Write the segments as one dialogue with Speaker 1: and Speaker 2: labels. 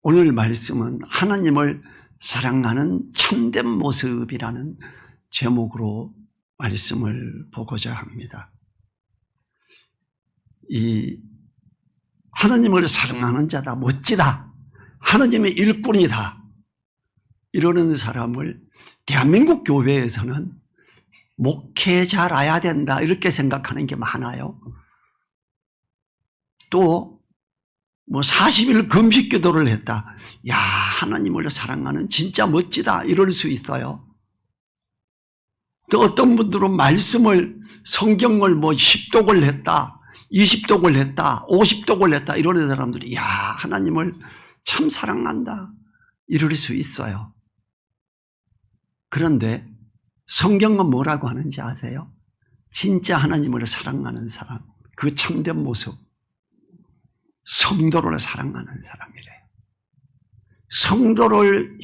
Speaker 1: 오늘 말씀은 하나님을 사랑하는 참된 모습이라는 제목으로 말씀을 보고자 합니다. 이 하나님을 사랑하는 자다, 멋지다, 하나님의 일꾼이다, 이러는 사람을 대한민국 교회에서는 목회자라야 된다 이렇게 생각하는 게 많아요. 또 40일 금식 기도를 했다. 야, 하나님을 사랑하는 진짜 멋지다 이럴 수 있어요. 또 어떤 분들은 말씀을 성경을 10독을 했다, 20독을 했다, 50독을 했다 이러는 사람들이 야, 하나님을 참 사랑한다 이럴 수 있어요. 그런데 성경은 뭐라고 하는지 아세요? 진짜 하나님을 사랑하는 사람, 그 참된 모습, 성도를 사랑하는 사람이래요. 성도를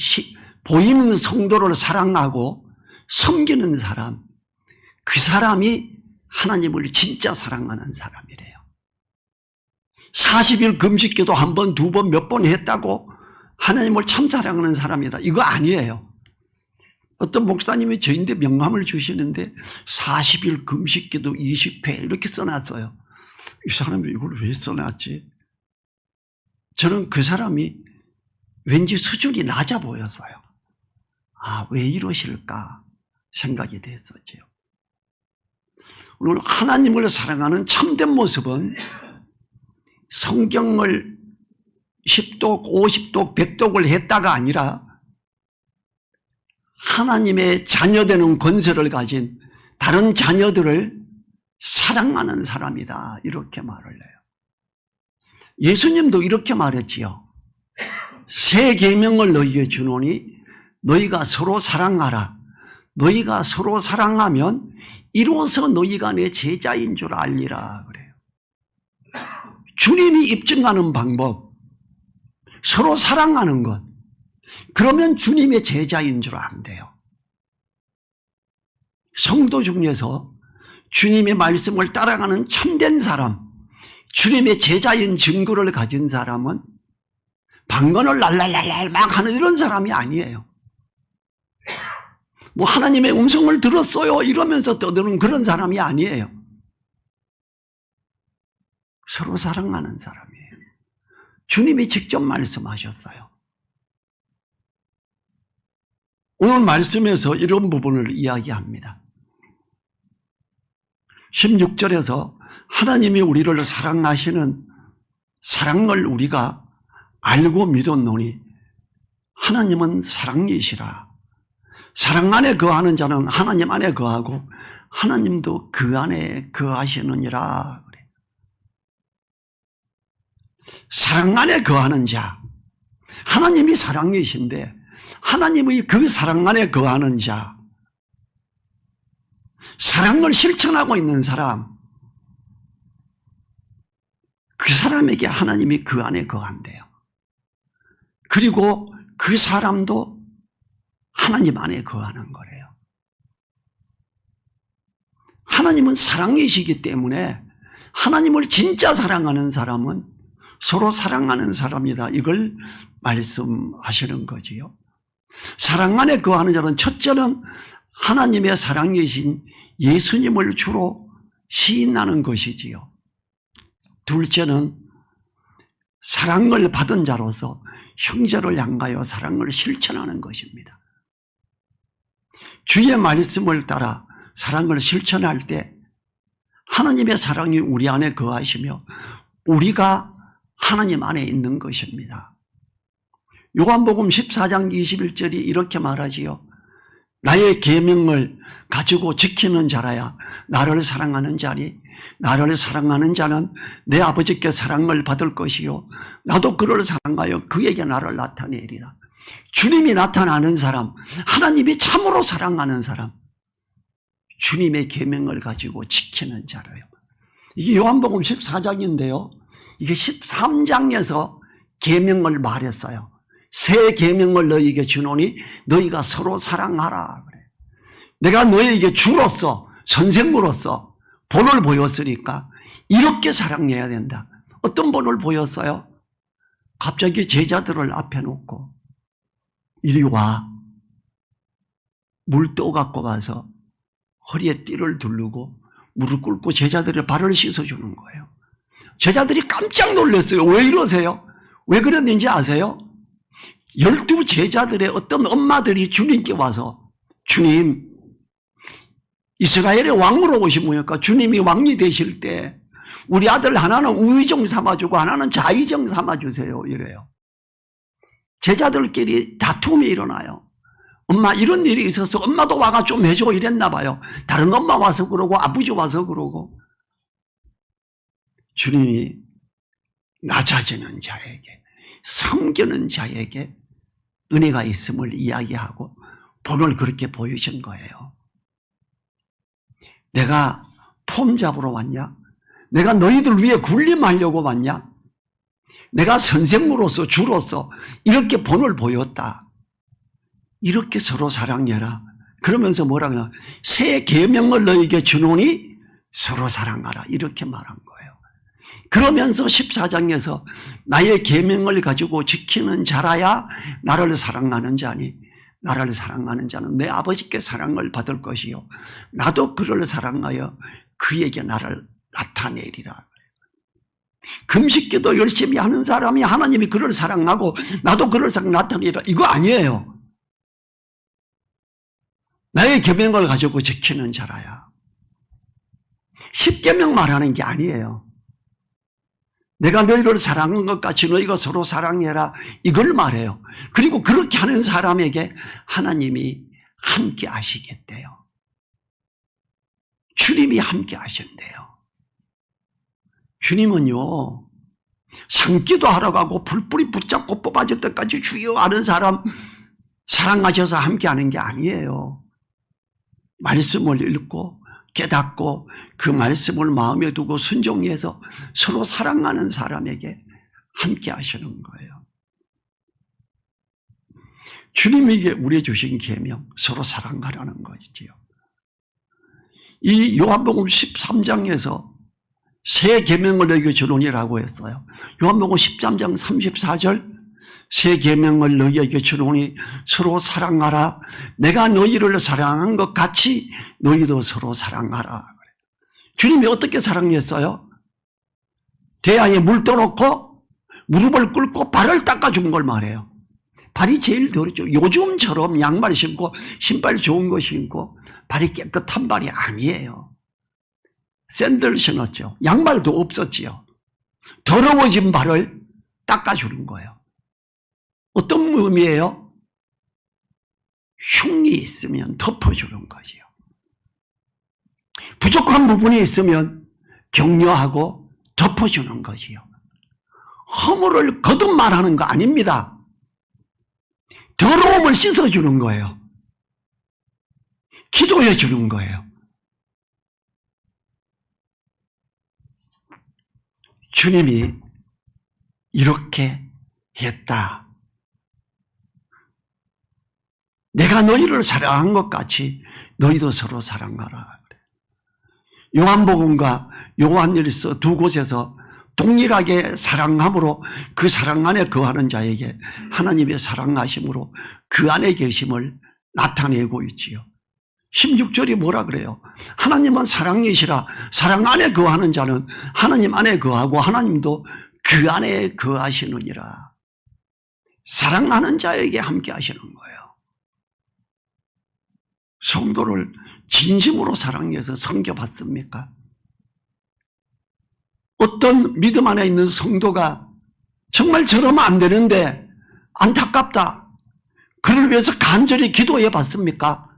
Speaker 1: 보이는 성도를 사랑하고 섬기는 사람, 그 사람이 하나님을 진짜 사랑하는 사람이래요. 40일 금식기도 한 번, 두 번, 몇 번 했다고 하나님을 참 사랑하는 사람이다, 이거 아니에요. 어떤 목사님이 저인데 명함을 주시는데 40일 금식기도 20회 이렇게 써놨어요. 이 사람이 이걸 왜 써놨지? 저는 그 사람이 왠지 수준이 낮아 보였어요. 아, 왜 이러실까 생각이 됐었죠. 오늘 하나님을 사랑하는 참된 모습은 성경을 10독, 50독, 100독을 했다가 아니라 하나님의 자녀되는 권세를 가진 다른 자녀들을 사랑하는 사람이다 이렇게 말을 해요. 예수님도 이렇게 말했지요. 새 계명을 너희에게 주노니 너희가 서로 사랑하라. 너희가 서로 사랑하면 이로써 너희가 내 제자인 줄 알리라 그래요. 주님이 입증하는 방법, 서로 사랑하는 것, 그러면 주님의 제자인 줄 안돼요. 성도 중에서 주님의 말씀을 따라가는 참된 사람, 주님의 제자인 증거를 가진 사람은 방언을 랄랄랄랄 막 하는 이런 사람이 아니에요. 하나님의 음성을 들었어요 이러면서 떠드는 그런 사람이 아니에요. 서로 사랑하는 사람이에요. 주님이 직접 말씀하셨어요. 오늘 말씀에서 이런 부분을 이야기합니다. 16절에서 하나님이 우리를 사랑하시는 사랑을 우리가 알고 믿었노니 하나님은 사랑이시라. 사랑 안에 거하는 자는 하나님 안에 거하고 하나님도 그 안에 거하시느니라. 그래. 사랑 안에 거하는 자, 하나님이 사랑이신데 하나님의 그 사랑 안에 거하는 자, 사랑을 실천하고 있는 사람, 그 사람에게 하나님이 그 안에 거한대요. 그리고 그 사람도 하나님 안에 거하는 거래요. 하나님은 사랑이시기 때문에 하나님을 진짜 사랑하는 사람은 서로 사랑하는 사람이다, 이걸 말씀하시는 거지요. 사랑 안에 거하는 자는 첫째는 하나님의 사랑이신 예수님을 주로 시인하는 것이지요. 둘째는 사랑을 받은 자로서 형제를 향하여 사랑을 실천하는 것입니다. 주의 말씀을 따라 사랑을 실천할 때 하나님의 사랑이 우리 안에 거하시며 우리가 하나님 안에 있는 것입니다. 요한복음 14장 21절이 이렇게 말하지요. 나의 계명을 가지고 지키는 자라야 나를 사랑하는 자니 나를 사랑하는 자는 내 아버지께 사랑을 받을 것이요 나도 그를 사랑하여 그에게 나를 나타내리라. 주님이 나타나는 사람, 하나님이 참으로 사랑하는 사람, 주님의 계명을 가지고 지키는 자라요. 이게 요한복음 14장인데요 이게 13장에서 계명을 말했어요. 새 계명을 너희에게 주노니 너희가 서로 사랑하라 그래. 내가 너희에게 주로서, 선생으로서 본을 보였으니까 이렇게 사랑해야 된다. 어떤 본을 보였어요? 갑자기 제자들을 앞에 놓고 이리 와. 물 떠 갖고 와서 허리에 띠를 두르고 무릎 꿇고 제자들의 발을 씻어주는 거예요. 제자들이 깜짝 놀랐어요. 왜 이러세요? 왜 그랬는지 아세요? 12 제자들의 어떤 엄마들이 주님께 와서 주님, 이스라엘의 왕으로 오신 분이니까 주님이 왕이 되실 때 우리 아들 하나는 우의정 삼아주고 하나는 좌의정 삼아주세요. 이래요. 제자들끼리 다툼이 일어나요. 엄마 이런 일이 있어서 엄마도 와가 좀 해줘 이랬나 봐요. 다른 엄마 와서 그러고 아버지 와서 그러고. 주님이 낮아지는 자에게, 섬기는 자에게 은혜가 있음을 이야기하고 본을 그렇게 보이신 거예요. 내가 폼 잡으러 왔냐? 내가 너희들 위해 군림하려고 왔냐? 내가 선생으로서 주로서 이렇게 본을 보였다. 이렇게 서로 사랑해라. 그러면서 뭐라고 하냐? 새 계명을 너희에게 주노니 서로 사랑하라. 이렇게 말한 거예요. 그러면서 14장에서 나의 계명을 가지고 지키는 자라야 나를 사랑하는 자니 나를 사랑하는 자는 내 아버지께 사랑을 받을 것이요 나도 그를 사랑하여 그에게 나를 나타내리라. 금식기도 열심히 하는 사람이 하나님이 그를 사랑하고 나도 그를 나타내리라. 이거 아니에요. 나의 계명을 가지고 지키는 자라야. 10계명 말하는 게 아니에요. 내가 너희를 사랑한 것 같이 너희가 서로 사랑해라. 이걸 말해요. 그리고 그렇게 하는 사람에게 하나님이 함께 하시겠대요. 주님이 함께 하신대요. 주님은요, 산기도 하러 가고 불불이 붙잡고 뽑아질 때까지 주여 하는 사람 사랑하셔서 함께 하는 게 아니에요. 말씀을 읽고 깨닫고 그 말씀을 마음에 두고 순종해서 서로 사랑하는 사람에게 함께 하시는 거예요. 주님이 우리에게 주신 계명, 서로 사랑하라는 것이지요. 이 요한복음 13장에서 새 계명을 너희에게 주노니라고 했어요. 요한복음 13장 34절 새 계명을 너희에게 주노니 서로 사랑하라. 내가 너희를 사랑한 것 같이 너희도 서로 사랑하라. 주님이 어떻게 사랑했어요? 대야에 물 떠놓고 무릎을 꿇고 발을 닦아준 걸 말해요. 발이 제일 더럽죠. 요즘처럼 양말 신고 신발 좋은 거 신고 발이 깨끗한 발이 아니에요. 샌들 신었죠. 양말도 없었지요. 더러워진 발을 닦아주는 거예요. 어떤 의미예요? 흉이 있으면 덮어주는 거지요. 부족한 부분이 있으면 격려하고 덮어주는 거지요. 허물을 거듭 말하는 거 아닙니다. 더러움을 씻어주는 거예요. 기도해 주는 거예요. 주님이 이렇게 했다. 내가 너희를 사랑한 것 같이 너희도 서로 사랑하라. 요한복음과 요한일서 두 곳에서 동일하게 사랑함으로 그 사랑 안에 거하는 자에게 하나님의 사랑하심으로 그 안에 계심을 나타내고 있지요. 16절이 뭐라 그래요? 하나님은 사랑이시라. 사랑 안에 거하는 자는 하나님 안에 거하고 하나님도 그 안에 거하시느니라. 사랑하는 자에게 함께 하시는 거예요. 성도를 진심으로 사랑해서 섬겨봤습니까? 어떤 믿음 안에 있는 성도가 정말 저러면 안 되는데 안타깝다. 그를 위해서 간절히 기도해 봤습니까?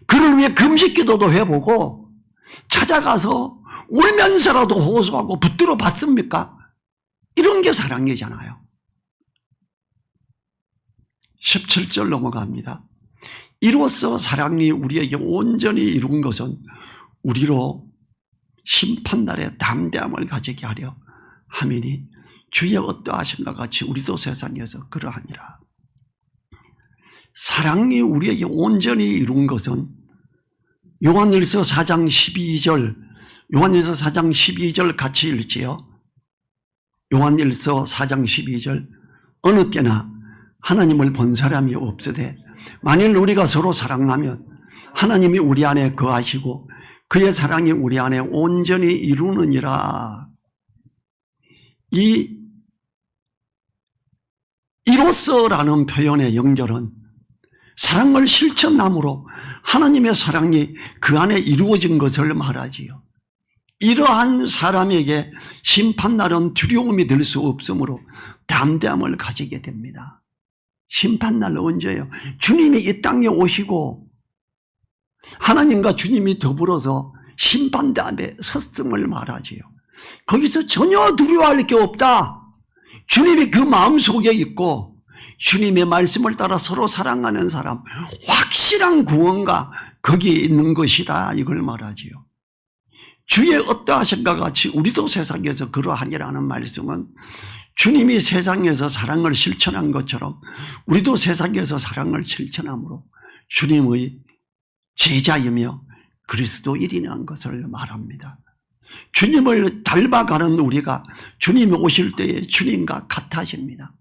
Speaker 1: 그를 위해 금식 기도도 해보고 찾아가서 울면서라도 호소하고 붙들어 봤습니까? 이런 게 사랑이잖아요. 17절 넘어갑니다. 이로써 사랑이 우리에게 온전히 이룬 것은 우리로 심판날에 담대함을 가지게 하려 함이니 주의 어떠하심과 같이 우리도 세상에서 그러하니라. 사랑이 우리에게 온전히 이룬 것은 요한일서 4장 12절, 요한일서 4장 12절 같이 읽지요. 요한일서 4장 12절 어느 때나 하나님을 본 사람이 없으되 만일 우리가 서로 사랑하면 하나님이 우리 안에 거하시고 그의 사랑이 우리 안에 온전히 이루느니라. 이로써라는 표현의 연결은 사랑을 실천함으로 하나님의 사랑이 그 안에 이루어진 것을 말하지요. 이러한 사람에게 심판날은 두려움이 될 수 없으므로 담대함을 가지게 됩니다. 심판날 언제요? 주님이 이 땅에 오시고 하나님과 주님이 더불어서 심판대 앞에 섰음을 말하지요. 거기서 전혀 두려워할 게 없다. 주님이 그 마음속에 있고 주님의 말씀을 따라 서로 사랑하는 사람, 확실한 구원가 거기에 있는 것이다, 이걸 말하지요. 주의 어떠하신가 같이 우리도 세상에서 그러하니라는 말씀은 주님이 세상에서 사랑을 실천한 것처럼 우리도 세상에서 사랑을 실천함으로 주님의 제자이며 그리스도인이라는 것을 말합니다. 주님을 닮아가는 우리가 주님이 오실 때에 주님과 같아집니다.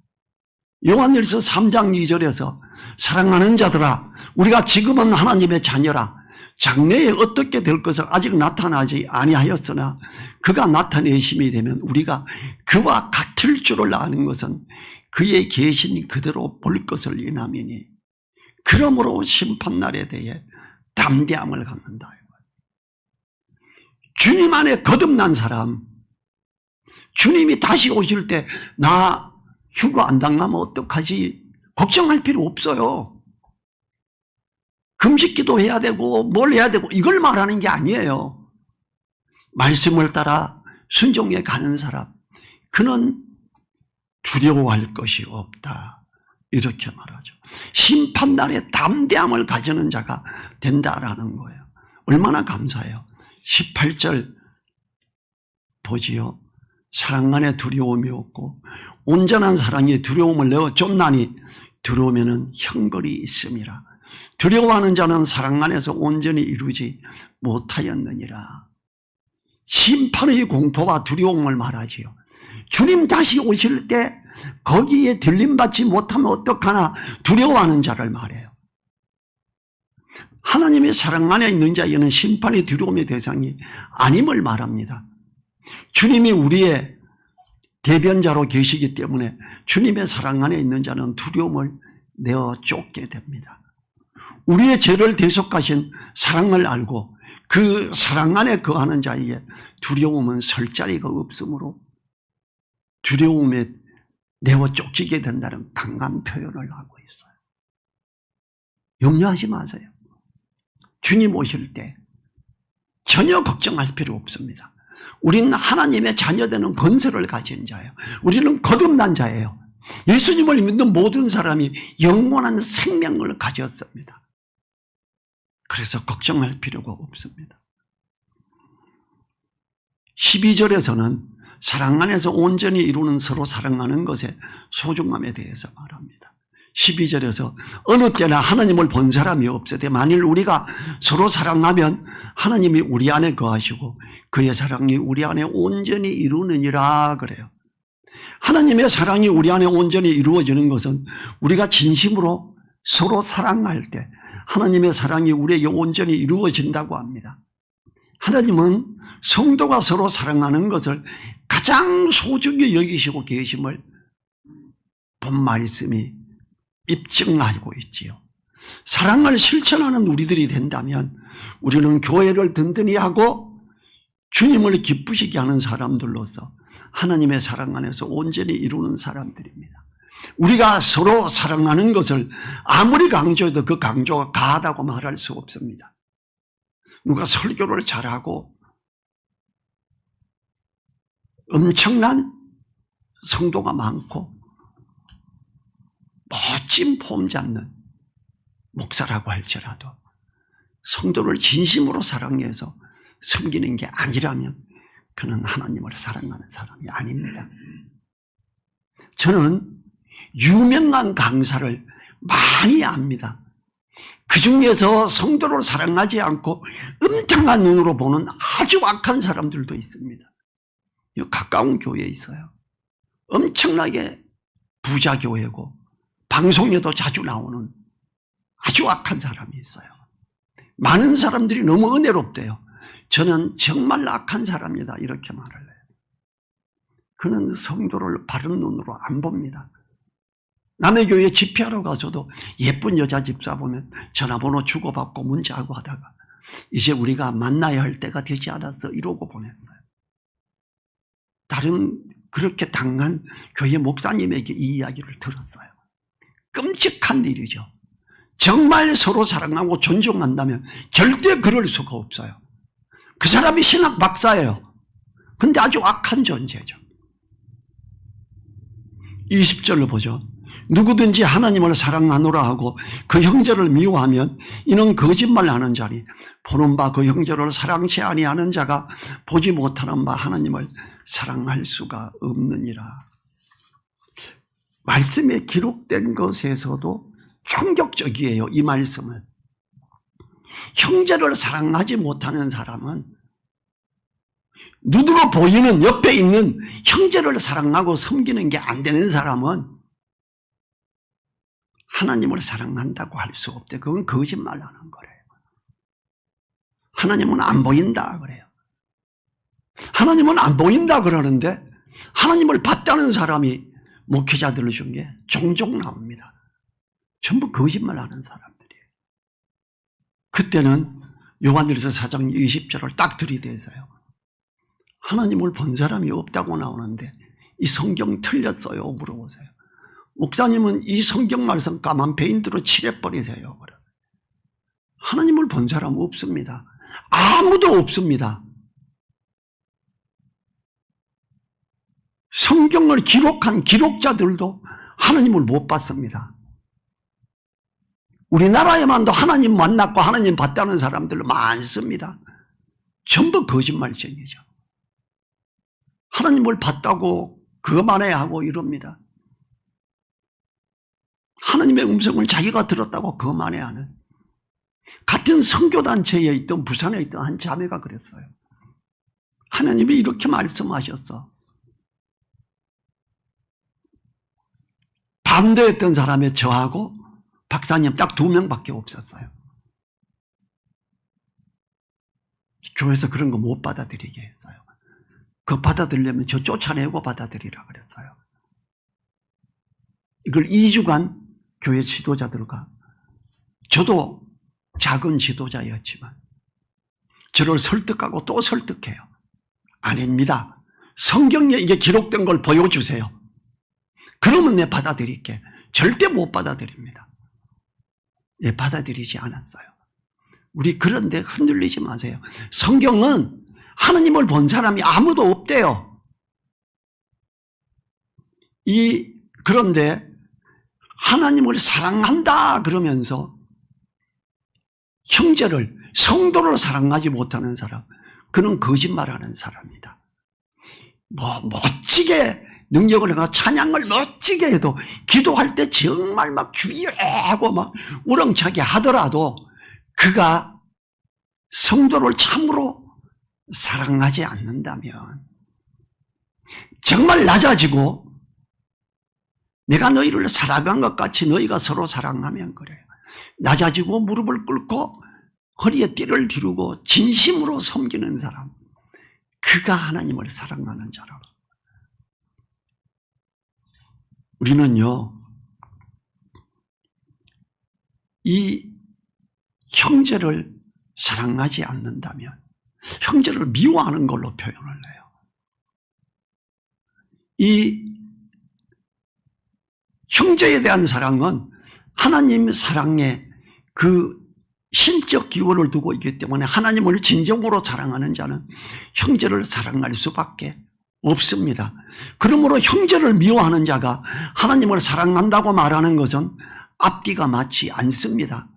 Speaker 1: 요한일서 3장 2절에서 사랑하는 자들아, 우리가 지금은 하나님의 자녀라. 장래에 어떻게 될 것을 아직 나타나지 아니하였으나 그가 나타내심이 되면 우리가 그와 같을 줄을 아는 것은 그의 계신 그대로 볼 것을 인함이니 그러므로 심판날에 대해 담대함을 갖는다. 주님 안에 거듭난 사람, 주님이 다시 오실 때 나 휴가 안 당하면 어떡하지? 걱정할 필요 없어요. 금식기도 해야 되고 뭘 해야 되고 이걸 말하는 게 아니에요. 말씀을 따라 순종해 가는 사람, 그는 두려워할 것이 없다, 이렇게 말하죠. 심판날에 담대함을 가지는 자가 된다라는 거예요. 얼마나 감사해요. 18절 보지요. 사랑 안에 두려움이 없고 온전한 사랑이 두려움을 내어 쫓나니 두려우면은 형벌이 있음이라. 두려워하는 자는 사랑 안에서 온전히 이루지 못하였느니라. 심판의 공포와 두려움을 말하지요. 주님 다시 오실 때 거기에 들림받지 못하면 어떡하나 두려워하는 자를 말해요. 하나님의 사랑 안에 있는 자에게는 심판의 두려움의 대상이 아님을 말합니다. 주님이 우리의 대변자로 계시기 때문에 주님의 사랑 안에 있는 자는 두려움을 내어 쫓게 됩니다. 우리의 죄를 대속하신 사랑을 알고 그 사랑 안에 거하는 자에게 두려움은 설 자리가 없으므로 두려움에 내어 쫓기게 된다는 강한 표현을 하고 있어요. 염려하지 마세요. 주님 오실 때 전혀 걱정할 필요 없습니다. 우리는 하나님의 자녀되는 권세를 가진 자예요. 우리는 거듭난 자예요. 예수님을 믿는 모든 사람이 영원한 생명을 가졌습니다. 그래서 걱정할 필요가 없습니다. 12절에서는 사랑 안에서 온전히 이루는 서로 사랑하는 것의 소중함에 대해서 말합니다. 12절에서 어느 때나 하나님을 본 사람이 없으되 만일 우리가 서로 사랑하면 하나님이 우리 안에 거하시고 그의 사랑이 우리 안에 온전히 이루느니라 그래요. 하나님의 사랑이 우리 안에 온전히 이루어지는 것은 우리가 진심으로 서로 사랑할 때 하나님의 사랑이 우리에게 온전히 이루어진다고 합니다. 하나님은 성도가 서로 사랑하는 것을 가장 소중히 여기시고 계심을 본 말씀이 입증하고 있지요. 사랑을 실천하는 우리들이 된다면 우리는 교회를 든든히 하고 주님을 기쁘시게 하는 사람들로서 하나님의 사랑 안에서 온전히 이루는 사람들입니다. 우리가 서로 사랑하는 것을 아무리 강조해도 그 강조가 과하다고 말할 수 없습니다. 누가 설교를 잘하고 엄청난 성도가 많고 멋진 폼 잡는 목사라고 할지라도 성도를 진심으로 사랑해서 섬기는 게 아니라면 그는 하나님을 사랑하는 사람이 아닙니다. 저는 유명한 강사를 많이 압니다. 그 중에서 성도를 사랑하지 않고 음탕한 눈으로 보는 아주 악한 사람들도 있습니다. 가까운 교회에 있어요. 엄청나게 부자교회고 방송에도 자주 나오는 아주 악한 사람이 있어요. 많은 사람들이 너무 은혜롭대요. 저는 정말 악한 사람이다 이렇게 말을 해요. 그는 성도를 바른 눈으로 안 봅니다. 남의 교회 집회하러 가서도 예쁜 여자 집사 보면 전화번호 주고받고 문자하고 하다가 이제 우리가 만나야 할 때가 되지 않았어 이러고 보냈어요. 다른 그렇게 당한 교회 목사님에게 이 이야기를 들었어요. 끔찍한 일이죠. 정말 서로 사랑하고 존중한다면 절대 그럴 수가 없어요. 그 사람이 신학 박사예요. 근데 아주 악한 존재죠. 20절로 보죠. 누구든지 하나님을 사랑하노라 하고 그 형제를 미워하면 이는 거짓말하는 자니 보는 바 그 형제를 사랑치 아니하는 자가 보지 못하는 바 하나님을 사랑할 수가 없느니라. 말씀에 기록된 것에서도 충격적이에요. 이 말씀은. 형제를 사랑하지 못하는 사람은 눈으로 보이는 옆에 있는 형제를 사랑하고 섬기는 게 안 되는 사람은 하나님을 사랑한다고 할 수 없대. 그건 거짓말하는 거래요. 하나님은 안 보인다 그래요. 하나님은 안 보인다 그러는데 하나님을 봤다는 사람이 목회자들 중에 종종 나옵니다. 전부 거짓말하는 사람들이에요. 그때는 요한일서 4장 20절을 딱 들이대서요. 하나님을 본 사람이 없다고 나오는데 이 성경 틀렸어요? 물어보세요. 목사님은 이 성경 말씀 까만 페인트로 칠해버리세요. 하나님을 본 사람 없습니다. 아무도 없습니다. 성경을 기록한 기록자들도 하나님을 못 봤습니다. 우리나라에만도 하나님 만났고 하나님 봤다는 사람들 많습니다. 전부 거짓말쟁이죠. 하나님을 봤다고 그만해 하고 이럽니다. 하나님의 음성을 자기가 들었다고 그만해 하는. 같은 선교단체에 있던 부산에 있던 한 자매가 그랬어요. 하나님이 이렇게 말씀하셨어. 반대했던 사람의 저하고 박사님 딱 2명밖에 없었어요. 교회에서 그런 거 못 받아들이게 했어요. 그거 받아들이려면 저 쫓아내고 받아들이라 그랬어요. 이걸 2주간 교회 지도자들과 저도 작은 지도자였지만 저를 설득하고 또 설득해요. 아닙니다. 성경에 이게 기록된 걸 보여주세요. 그러면 내 받아들일게. 절대 못 받아들입니다. 예, 받아들이지 않았어요. 우리 그런데 흔들리지 마세요. 성경은 하나님을 본 사람이 아무도 없대요. 그런데 하나님을 사랑한다 그러면서 형제를, 성도를 사랑하지 못하는 사람, 그는 거짓말하는 사람이다. 멋지게 능력을 하고 찬양을 멋지게 해도 기도할 때 정말 막 주의하고 막 우렁차게 하더라도 그가 성도를 참으로 사랑하지 않는다면 정말 낮아지고 내가 너희를 사랑한 것 같이 너희가 서로 사랑하면 그래요. 낮아지고 무릎을 꿇고 허리에 띠를 뒤르고 진심으로 섬기는 사람, 그가 하나님을 사랑하는 자라. 우리는요, 이 형제를 사랑하지 않는다면 형제를 미워하는 걸로 표현을 해요. 이 형제에 대한 사랑은 하나님 사랑의 그 신적 기원을 두고 있기 때문에 하나님을 진정으로 사랑하는 자는 형제를 사랑할 수밖에 없습니다. 그러므로 형제를 미워하는 자가 하나님을 사랑한다고 말하는 것은 앞뒤가 맞지 않습니다.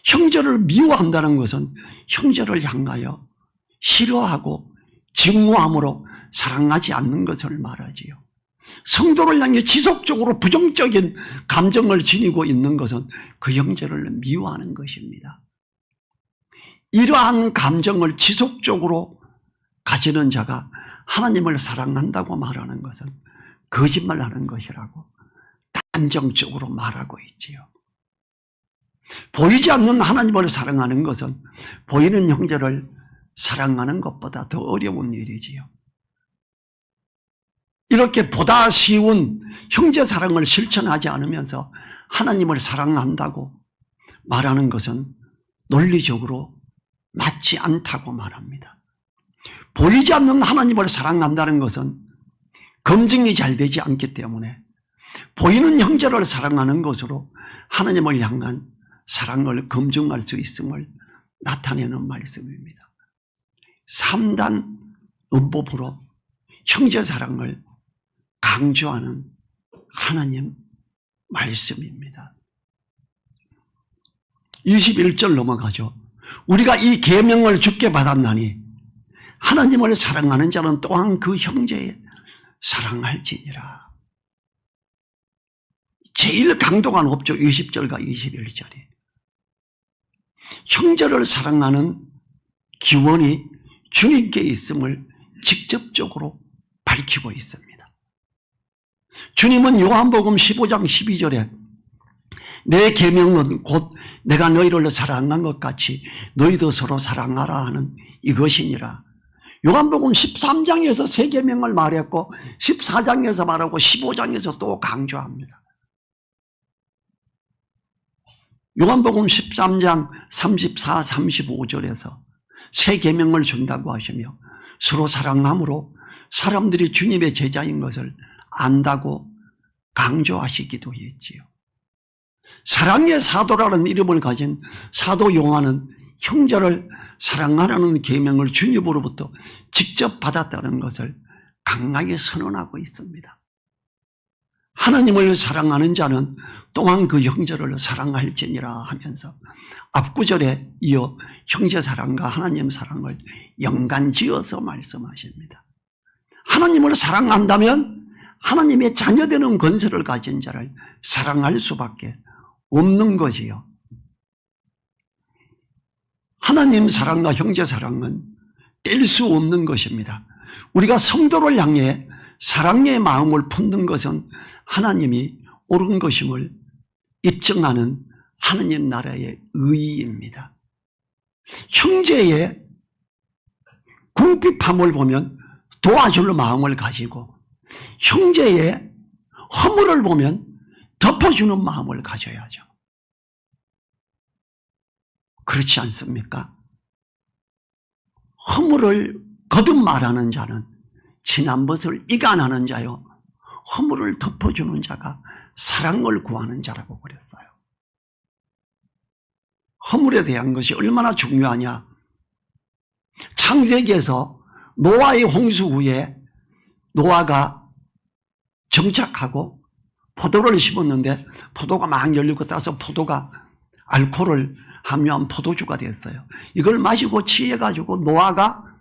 Speaker 1: 형제를 미워한다는 것은 형제를 향하여 싫어하고 증오함으로 사랑하지 않는 것을 말하지요. 성도를 향해 지속적으로 부정적인 감정을 지니고 있는 것은 그 형제를 미워하는 것입니다. 이러한 감정을 지속적으로 가지는 자가 하나님을 사랑한다고 말하는 것은 거짓말하는 것이라고 단정적으로 말하고 있지요. 보이지 않는 하나님을 사랑하는 것은 보이는 형제를 사랑하는 것보다 더 어려운 일이지요. 이렇게 보다 쉬운 형제 사랑을 실천하지 않으면서 하나님을 사랑한다고 말하는 것은 논리적으로 맞지 않다고 말합니다. 보이지 않는 하나님을 사랑한다는 것은 검증이 잘 되지 않기 때문에 보이는 형제를 사랑하는 것으로 하나님을 향한 사랑을 검증할 수 있음을 나타내는 말씀입니다. 3단 음법으로 형제 사랑을 강조하는 하나님 말씀입니다. 21절 넘어가죠. 우리가 이 계명을 주께 받았나니 하나님을 사랑하는 자는 또한 그 형제 사랑할지니라. 제일 강도가 높죠. 20절과 21절이. 형제를 사랑하는 기원이 주님께 있음을 직접적으로 밝히고 있습니다. 주님은 요한복음 15장 12절에 내 계명은 곧 내가 너희를 사랑한 것 같이 너희도 서로 사랑하라 하는 이것이니라. 요한복음 13장에서 세 계명을 말했고 14장에서 말하고 15장에서 또 강조합니다. 요한복음 13장 34, 35절에서 세 계명을 준다고 하시며 서로 사랑함으로 사람들이 주님의 제자인 것을 안다고 강조하시기도 했지요. 사랑의 사도라는 이름을 가진 사도 요한은 형제를 사랑하라는 계명을 주님으로부터 직접 받았다는 것을 강하게 선언하고 있습니다. 하나님을 사랑하는 자는 또한 그 형제를 사랑할지니라 하면서 앞구절에 이어 형제 사랑과 하나님 사랑을 연관지어서 말씀하십니다. 하나님을 사랑한다면 하나님의 자녀되는 권세를 가진 자를 사랑할 수밖에 없는 거지요. 하나님 사랑과 형제 사랑은 뗄 수 없는 것입니다. 우리가 성도를 향해 사랑의 마음을 품는 것은 하나님이 옳은 것임을 입증하는 하나님 나라의 의의입니다. 형제의 궁핍함을 보면 도와줄 마음을 가지고 형제의 허물을 보면 덮어주는 마음을 가져야죠. 그렇지 않습니까? 허물을 거듭 말하는 자는 지난 것을 이간하는 자요, 허물을 덮어주는 자가 사랑을 구하는 자라고 그랬어요. 허물에 대한 것이 얼마나 중요하냐. 창세기에서 노아의 홍수 후에 노아가 정착하고 포도를 심었는데 포도가 막 열리고 따서 포도가 알코올을 함유한 포도주가 됐어요. 이걸 마시고 취해가지고 노아가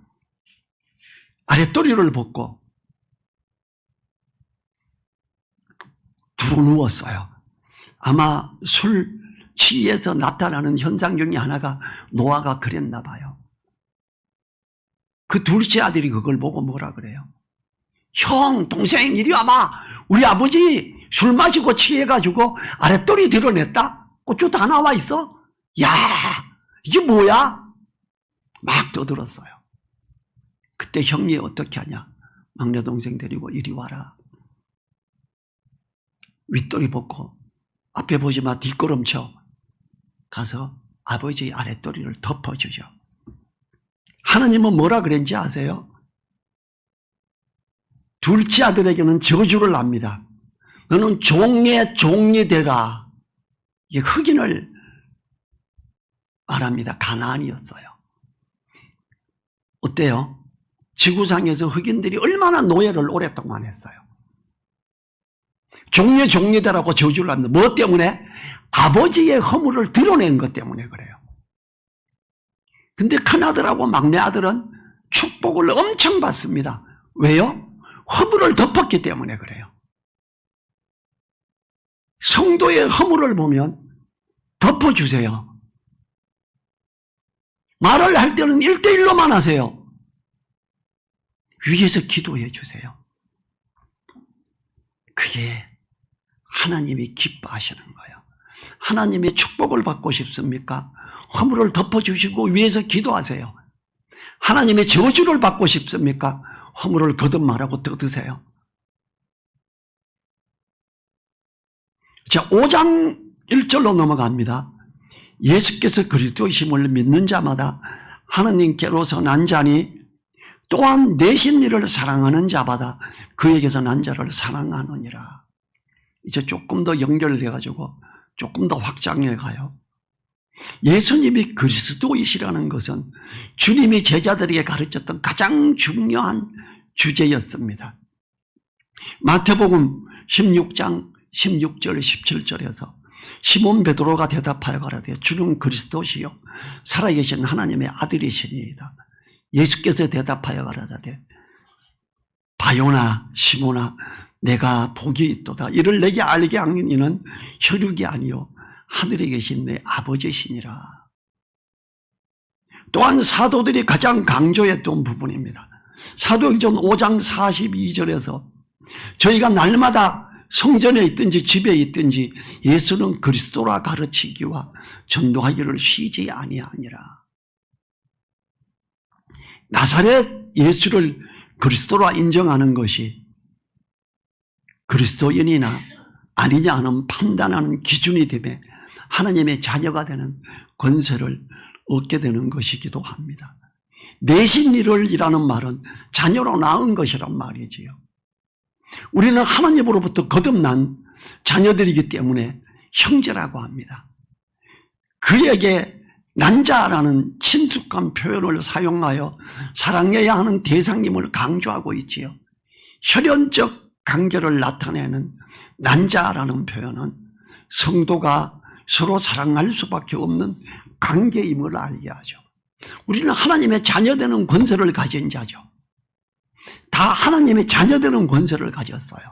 Speaker 1: 아랫도리를 벗고 두루 누웠어요. 아마 술 취해서 나타나는 현상 중에 하나가 노아가 그랬나 봐요. 그 둘째 아들이 그걸 보고 뭐라 그래요? 형, 동생 이리 와봐. 우리 아버지 술 마시고 취해가지고 아랫도리 드러냈다. 고추 다 나와 있어. 야, 이게 뭐야? 막 떠들었어요. 그때 형이 어떻게 하냐? 막내 동생 데리고 이리 와라. 윗도리 벗고 앞에 보지 마, 뒷걸음쳐 가서 아버지의 아랫도리를 덮어주죠. 하나님은 뭐라 그랬는지 아세요? 둘째 아들에게는 저주를 납니다. 너는 종의 종이 되라. 이게 흑인을 말합니다. 가나안이었어요. 어때요? 지구상에서 흑인들이 얼마나 노예를 오랫동안 했어요. 종의 종이 되라고 저주를 납니다. 뭐 때문에? 아버지의 허물을 드러낸 것 때문에 그래요. 근데 큰아들하고 막내 아들은 축복을 엄청 받습니다. 왜요? 허물을 덮었기 때문에 그래요. 성도의 허물을 보면 덮어주세요. 말을 할 때는 1대1로만 하세요. 위에서 기도해 주세요. 그게 하나님이 기뻐하시는 거예요. 하나님의 축복을 받고 싶습니까? 허물을 덮어주시고 위에서 기도하세요. 하나님의 저주를 받고 싶습니까? 허물을 거듭 말하고 뜯으세요. 자, 5장 1절로 넘어갑니다. 예수께서 그리스도이심을 믿는 자마다 하나님께로서 난 자니 또한 내신 이를 사랑하는 자마다 그에게서 난 자를 사랑하느니라. 이제 조금 더 연결돼가지고 조금 더 확장해 가요. 예수님이 그리스도이시라는 것은 주님이 제자들에게 가르쳤던 가장 중요한 주제였습니다. 마태복음 16장 16절 17절에서 시몬 베드로가 대답하여 가라되 주는 그리스도시요 살아계신 하나님의 아들이시니이다. 예수께서 대답하여 가라되 바요나 시몬아 내가 복이 있도다. 이를 내게 알게 하는 이는 혈육이 아니요 하늘에 계신 내 아버지시니라. 또한 사도들이 가장 강조했던 부분입니다. 사도행전 5장 42절에서 저희가 날마다 성전에 있든지 집에 있든지 예수는 그리스도라 가르치기와 전도하기를 쉬지 아니하니라. 나사렛 예수를 그리스도라 인정하는 것이 그리스도인이나 아니냐 하는 판단하는 기준이 되며 하나님의 자녀가 되는 권세를 얻게 되는 것이기도 합니다. 내신 이를이라는 말은 자녀로 낳은 것이란 말이지요. 우리는 하나님으로부터 거듭난 자녀들이기 때문에 형제라고 합니다. 그에게 난자라는 친숙한 표현을 사용하여 사랑해야 하는 대상임을 강조하고 있지요. 혈연적 관계를 나타내는 난자라는 표현은 성도가 서로 사랑할 수밖에 없는 관계임을 알게 하죠. 우리는 하나님의 자녀되는 권세를 가진 자죠. 다 하나님의 자녀되는 권세를 가졌어요.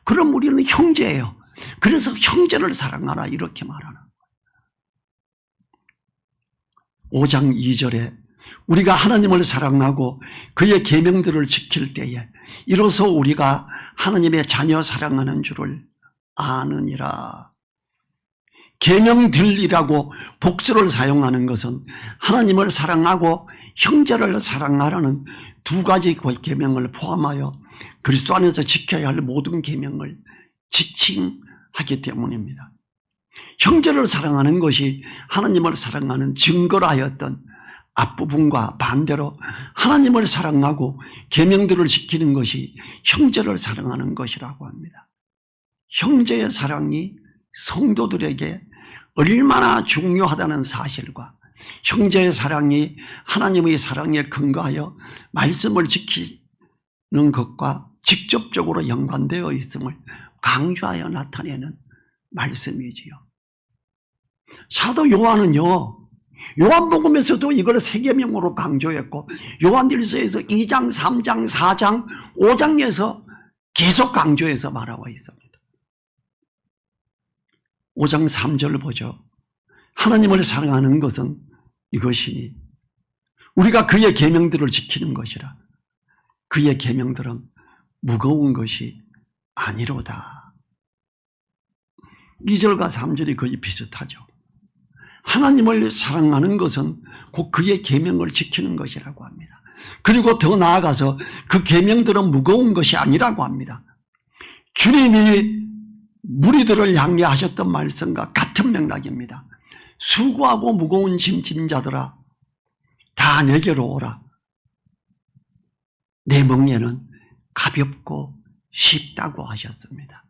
Speaker 1: 그럼 우리는 형제예요. 그래서 형제를 사랑하라 이렇게 말하는 거예요. 5장 2절에 우리가 하나님을 사랑하고 그의 계명들을 지킬 때에 이로써 우리가 하나님의 자녀 사랑하는 줄을 아느니라. 계명들이라고 복수를 사용하는 것은 하나님을 사랑하고 형제를 사랑하라는 두 가지 계명을 포함하여 그리스도 안에서 지켜야 할 모든 계명을 지칭하기 때문입니다. 형제를 사랑하는 것이 하나님을 사랑하는 증거라 하였던 앞부분과 반대로 하나님을 사랑하고 계명들을 지키는 것이 형제를 사랑하는 것이라고 합니다. 형제의 사랑이 성도들에게 얼마나 중요하다는 사실과 형제의 사랑이 하나님의 사랑에 근거하여 말씀을 지키는 것과 직접적으로 연관되어 있음을 강조하여 나타내는 말씀이지요. 사도 요한은요, 요한복음에서도 이걸 세계명으로 강조했고 요한일서에서 2장, 3장, 4장, 5장에서 계속 강조해서 말하고 있습니다. 5장 3절 보죠. 하나님을 사랑하는 것은 이것이니 우리가 그의 계명들을 지키는 것이라. 그의 계명들은 무거운 것이 아니로다. 2절과 3절이 거의 비슷하죠. 하나님을 사랑하는 것은 곧 그의 계명을 지키는 것이라고 합니다. 그리고 더 나아가서 그 계명들은 무거운 것이 아니라고 합니다. 주님이 무리들을 향해 하셨던 말씀과 같은 맥락입니다. 수고하고 무거운 짐 진 자들아 다 내게로 오라. 내 멍에는 가볍고 쉽다고 하셨습니다.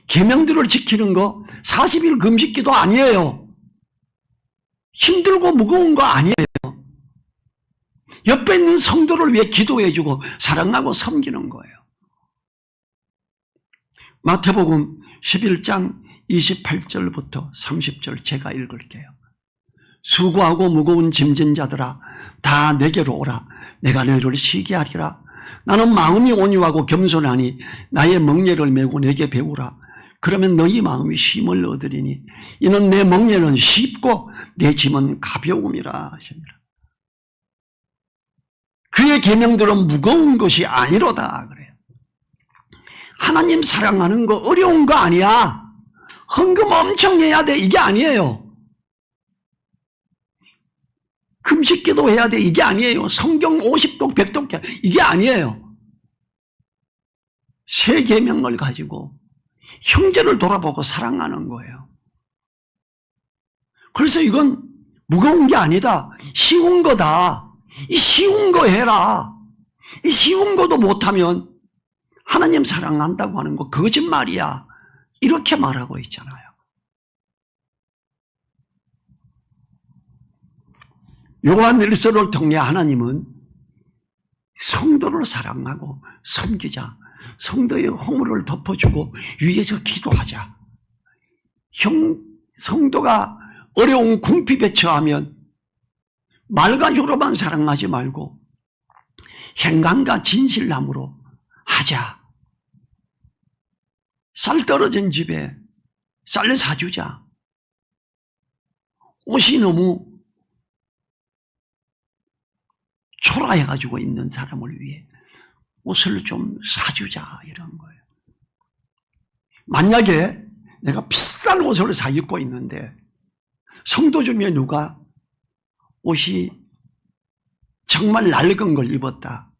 Speaker 1: 계명들을 지키는 거 40일 금식기도 아니에요. 힘들고 무거운 거 아니에요. 옆에 있는 성도를 위해 기도해주고 사랑하고 섬기는 거예요. 마태복음 11장 28절부터 30절 제가 읽을게요. 수고하고 무거운 짐진 자들아 다 내게로 오라. 내가 너희를 쉬게 하리라. 나는 마음이 온유하고 겸손하니 나의 멍에를 메고 내게 배우라. 그러면 너희 마음이 쉼을 얻으리니 이는 내 멍에는 쉽고 내 짐은 가벼움이라 하십니다. 그의 계명들은 무거운 것이 아니로다 그래요. 하나님 사랑하는 거 어려운 거 아니야. 헌금 엄청 해야 돼. 이게 아니에요. 금식기도 해야 돼. 이게 아니에요. 성경 50독 100독 이게 아니에요. 세 계명을 가지고 형제를 돌아보고 사랑하는 거예요. 그래서 이건 무거운 게 아니다. 쉬운 거다. 이 쉬운 거 해라. 이 쉬운 거도 못하면 하나님 사랑한다고 하는 거 거짓말이야. 이렇게 말하고 있잖아요. 요한일서를 통해 하나님은 성도를 사랑하고 섬기자. 성도의 허물을 덮어주고 위에서 기도하자. 성도가 어려운 궁핍에 처하면 말과 혀로만 사랑하지 말고 행간과 진실함으로 하자. 쌀 떨어진 집에 쌀 사주자. 옷이 너무 초라해가지고 있는 사람을 위해 옷을 좀 사주자, 이런 거예요. 만약에 내가 비싼 옷을 사 입고 있는데 성도 중에 누가 옷이 정말 낡은 걸 입었다.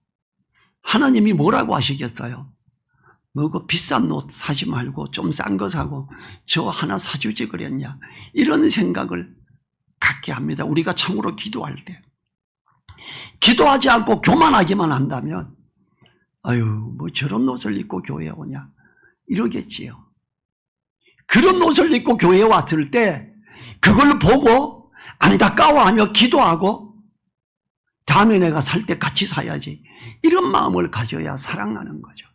Speaker 1: 하나님이 뭐라고 하시겠어요? 너 그 비싼 옷 사지 말고 좀 싼 거 사고 저 하나 사주지 그랬냐. 이런 생각을 갖게 합니다. 우리가 참으로 기도할 때. 기도하지 않고 교만하기만 한다면 아유, 뭐 저런 옷을 입고 교회에 오냐 이러겠지요. 그런 옷을 입고 교회에 왔을 때 그걸 보고 안타까워하며 기도하고 다음에 내가 살 때 같이 사야지, 이런 마음을 가져야 사랑하는 거죠.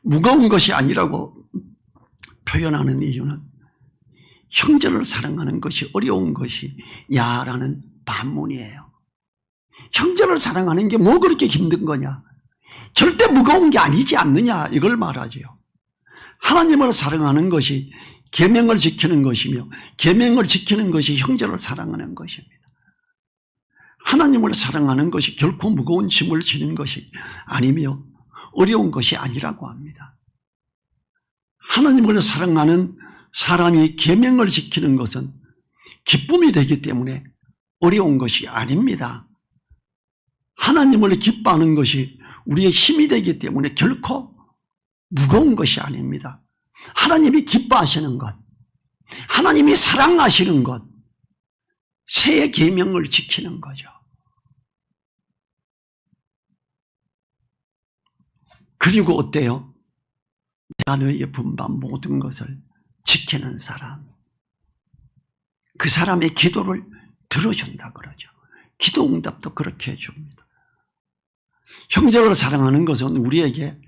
Speaker 1: 무거운 것이 아니라고 표현하는 이유는 형제를 사랑하는 것이 어려운 것이 야라는 반문이에요. 형제를 사랑하는 게 뭐 그렇게 힘든 거냐? 절대 무거운 게 아니지 않느냐, 이걸 말하지요. 하나님을 사랑하는 것이 계명을 지키는 것이며 계명을 지키는 것이 형제를 사랑하는 것입니다. 하나님을 사랑하는 것이 결코 무거운 짐을 지는 것이 아니며 어려운 것이 아니라고 합니다. 하나님을 사랑하는 사람이 계명을 지키는 것은 기쁨이 되기 때문에 어려운 것이 아닙니다. 하나님을 기뻐하는 것이 우리의 힘이 되기 때문에 결코 무거운 것이 아닙니다. 하나님이 기뻐하시는 것, 하나님이 사랑하시는 것, 새 계명을 지키는 거죠. 그리고 어때요? 내가 너희의 분반 모든 것을 지키는 사람, 그 사람의 기도를 들어준다 그러죠. 기도 응답도 그렇게 해줍니다. 형제를 사랑하는 것은 우리에게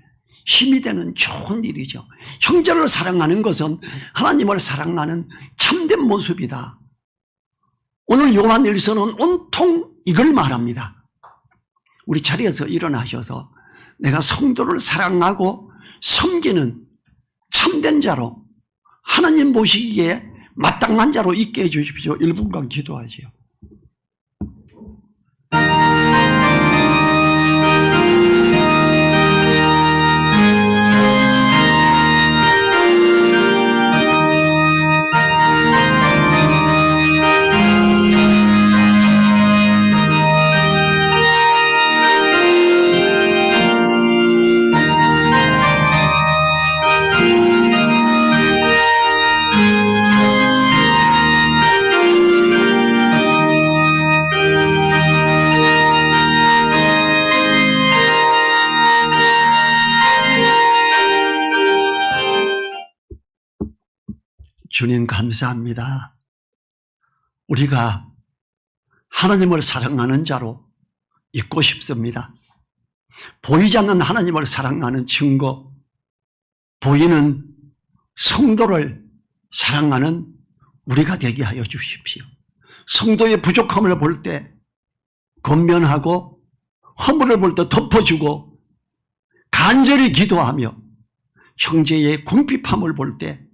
Speaker 1: 힘이 되는 좋은 일이죠. 형제를 사랑하는 것은 하나님을 사랑하는 참된 모습이다. 오늘 요한일서는 온통 이걸 말합니다. 우리 자리에서 일어나셔서 내가 성도를 사랑하고 섬기는 참된 자로, 하나님 보시기에 마땅한 자로 있게 해 주십시오. 1분간 기도하지요. 주님 감사합니다. 우리가 하나님을 사랑하는 자로 있고 싶습니다. 보이지 않는 하나님을 사랑하는 증거, 보이는 성도를 사랑하는 우리가 되게 하여 주십시오. 성도의 부족함을 볼 때 권면하고 허물을 볼 때 덮어주고 간절히 기도하며 형제의 궁핍함을 볼 때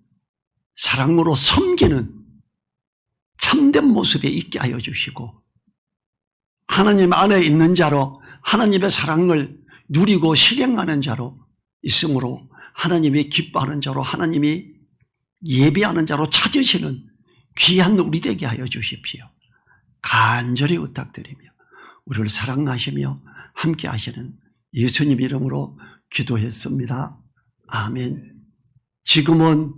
Speaker 1: 사랑으로 섬기는 참된 모습에 있게 하여 주시고, 하나님 안에 있는 자로 하나님의 사랑을 누리고 실행하는 자로 있으므로 하나님이 기뻐하는 자로, 하나님이 예배하는 자로 찾으시는 귀한 우리 되게 하여 주십시오. 간절히 부탁드리며 우리를 사랑하시며 함께 하시는 예수님 이름으로 기도했습니다. 아멘. 지금은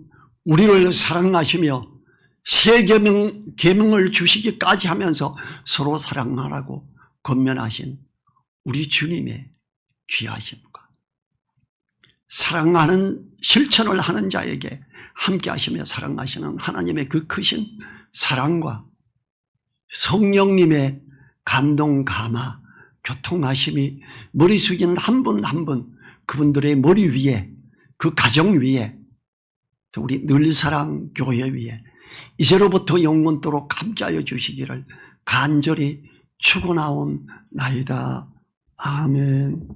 Speaker 1: 우리를 사랑하시며 새 계명을 주시기까지 하면서 서로 사랑하라고 권면하신 우리 주님의 귀하심과 사랑하는 실천을 하는 자에게 함께 하시며 사랑하시는 하나님의 그 크신 사랑과 성령님의 감동, 감화, 교통하심이 머리 숙이는 한 분 한 분 그분들의 머리 위에, 그 가정 위에, 또 우리 늘사랑 교회 위에 이제로부터 영원토록 함께하여 주시기를 간절히 축원하옵나이다. 아멘.